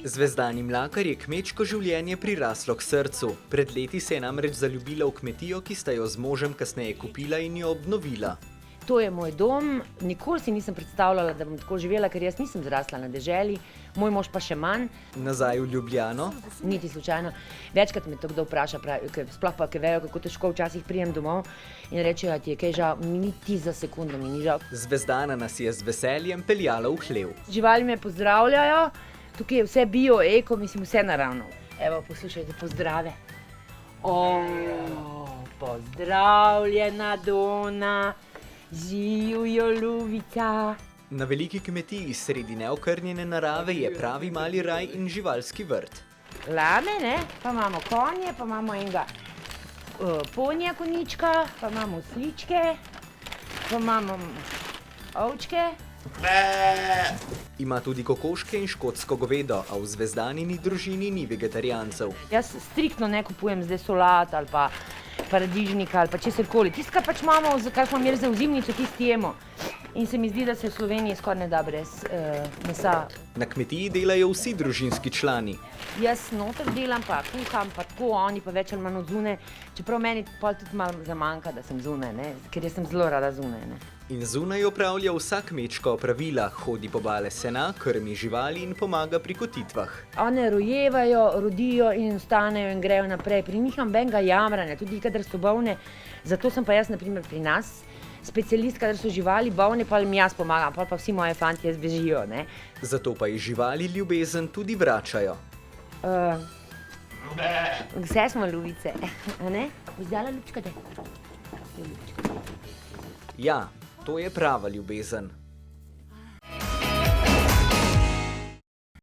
Zvezdani Mlakar je kmečko življenje priraslo k srcu. Pred leti se je namreč zaljubila v kmetijo, ki sta jo z možem kasneje kupila in jo obnovila. To je moj dom, nikoli si nisem predstavljala, da bom tako živela, ker jaz nisem zrasla na deželi, moj mož pa še manj. Nazaj v Ljubljano. Niti slučajno. Večkrat me to kdo vpraša, sploh pa, ker vejo, kako težko včasih prijem domov in rečejo, ti je kaj žal, niti za sekundo mi ni žal. Zvezdana nas je z veseljem peljala v hlev. Živali me pozdravljajo, tukaj je vse bio, eko, mislim vse naravno. Evo, poslušajte, pozdrave. Pozdravljena Dona. Živjo Ljubica. Na veliki kmetiji sredi neokrnjene narave je pravi mali raj in živalski vrt. Lame, ne? Pa imamo konje, pa imamo enega ponja konička, pa imamo sličke, pa imamo ovčke. Ima tudi kokoške in škotsko govedo, a v Zvezdanini družini ni vegetarijancev. Jaz striktno ne kupujem zdaj solat ali pa paradižnika ali pa česarkoli. Tisto, kar pač imamo, kar smo imeli za v zimnico, tisto jemo. In se mi zdi, da se v Sloveniji skoraj ne da brez mesa. Na kmetiji delajo vsi družinski člani. Jaz noter delam, pa kuham, pa tako, oni pa več ali manj od zunaj. Čeprav meni pol tudi malo zamanjka, da sem zunaj, ne? Ker jaz sem zelo rada zunaj. Ne? In zunaj opravlja vsa kmečka opravila, hodi po bale sena, krmi živali in pomaga pri kotitvah. One rojevajo, rodijo in ostanejo in grejo naprej. Pri njih imam benga jamranja, tudi kadar so bolne. Zato sem pa jaz, na primer, pri nas specialist, kadar so živali bolne, pa jim jaz pomagam, pa vsi moje fantje zbežijo. Ne? Zato pa ji živali ljubezen tudi vračajo. Vse smo ljubice, a ne? Vzdala ljubčka te. Ja, to je prava ljubezen.